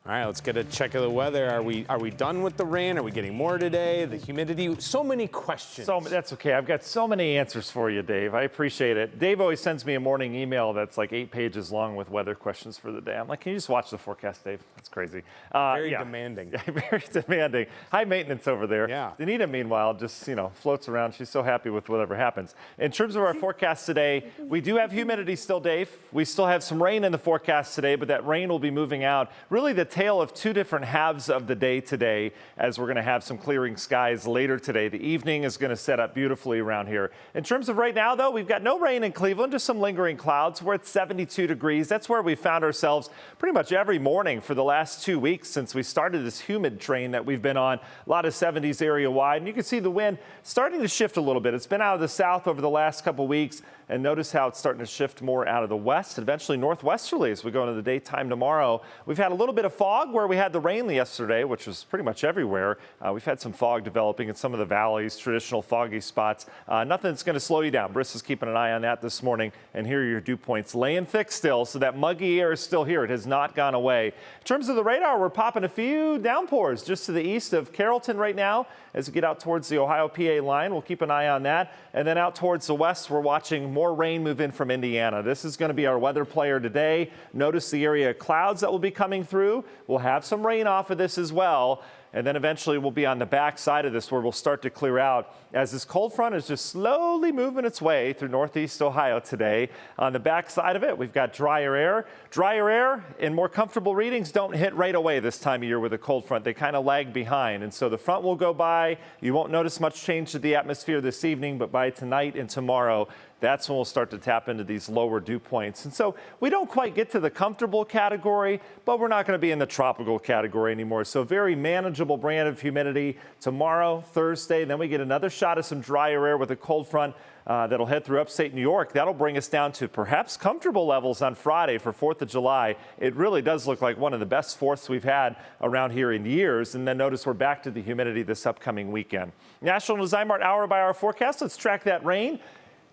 All right, let's get a check of the weather. Are we done with the rain? Are we getting more today? The humidity? So many questions. That's okay. I've got so many answers for you, Dave. I appreciate it. Dave always sends me a morning email that's like 8 pages long with weather questions for the day. I'm like, can you just watch the forecast, Dave? That's crazy. Very demanding. Very demanding. High maintenance over there. Yeah. Danita, meanwhile, just, floats around. She's so happy with whatever happens. In terms of our forecast today, we do have humidity still, Dave. We still have some rain in the forecast today, but that rain will be moving out. Really the tale of two different halves of the day today, as we're going to have some clearing skies later today. The evening is going to set up beautifully around here. In terms of right now, though, we've got no rain in Cleveland, just some lingering clouds. We're at 72 degrees. That's where we found ourselves pretty much every morning for the last 2 weeks since we started this humid train that we've been on. A lot of 70s area wide, and you can see the wind starting to shift a little bit. It's been out of the south over the last couple weeks, and notice how it's starting to shift more out of the west and eventually northwesterly as we go into the daytime tomorrow. We've had a little bit of fog where we had the rain yesterday, which was pretty much everywhere. We've had some fog developing in some of the valleys, traditional foggy spots. Nothing that's going to slow you down. Briss is keeping an eye on that this morning, and here are your dew points laying thick still, so that muggy air is still here. It has not gone away. In terms of the radar, we're popping a few downpours just to the east of Carrollton right now. As we get out towards the Ohio-PA line, we'll keep an eye on that. And then out towards the west, we're watching more rain move in from Indiana. This is going to be our weather player today. Notice the area of clouds that will be coming through. We'll have some rain off of this as well. And then eventually we'll be on the back side of this where we'll start to clear out as this cold front is just slowly moving its way through northeast Ohio today. On the back side of it, we've got drier air. Drier air and more comfortable readings don't hit right away this time of year with a cold front. They kind of lag behind. And so the front will go by. You won't notice much change to the atmosphere this evening, but by tonight and tomorrow, that's when we'll start to tap into these lower dew points. And so we don't quite get to the comfortable category, but we're not going to be in the tropical category anymore. So very manageable brand of humidity tomorrow, Thursday. Then we get another shot of some drier air with a cold front that'll head through upstate New York. That'll bring us down to perhaps comfortable levels on Friday for 4th of July. It really does look like one of the best 4ths we've had around here in years. And then notice we're back to the humidity this upcoming weekend. National Design-Mart hour-by-hour forecast. Let's track that rain.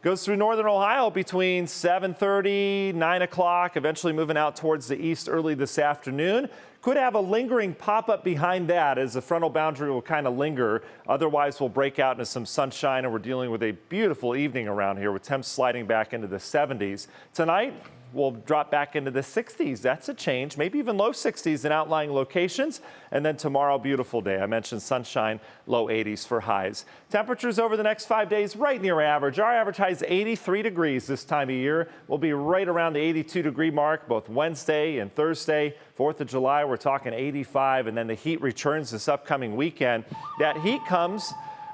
Goes through northern Ohio between 7:30, 9 o'clock, eventually moving out towards the east early this afternoon. Could have a lingering pop-up behind that as the frontal boundary will kind of linger. Otherwise, we'll break out into some sunshine, and we're dealing with a beautiful evening around here with temps sliding back into the 70s. Tonight, we'll drop back into the 60s. That's a change, maybe even low 60s in outlying locations. And then tomorrow, beautiful day. I mentioned sunshine, low 80s for highs. Temperatures over the next 5 days, right near average. Our average high is 83 degrees this time of year. We'll be right around the 82-degree mark both Wednesday and Thursday. 4th of July, we're talking 85, and then the heat returns this upcoming weekend. That heat comes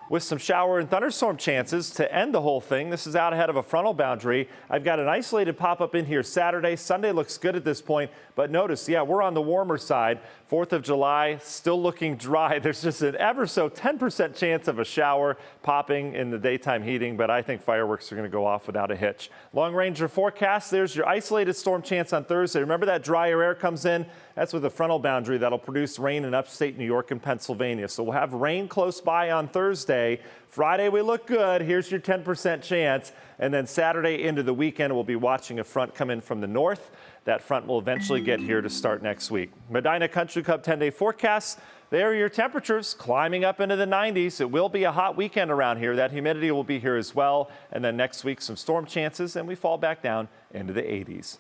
with some shower and thunderstorm chances to end the whole thing. This is out ahead of a frontal boundary. I've got an isolated pop-up in here Saturday. Sunday looks good at this point, but notice, yeah, we're on the warmer side. 4th of July, still looking dry. There's just an ever so 10% chance of a shower popping in the daytime heating, but I think fireworks are going to go off without a hitch. Long ranger forecast, there's your isolated storm chance on Thursday. Remember that drier air comes in? That's with a frontal boundary that'll produce rain in upstate New York and Pennsylvania. So we'll have rain close by on Thursday. Friday, we look good. Here's your 10% chance. And then Saturday into the weekend, we'll be watching a front come in from the north. That front will eventually get here to start next week. Medina Country Club 10-day forecasts. There are your temperatures climbing up into the 90s. It will be a hot weekend around here. That humidity will be here as well. And then next week, some storm chances, and we fall back down into the 80s.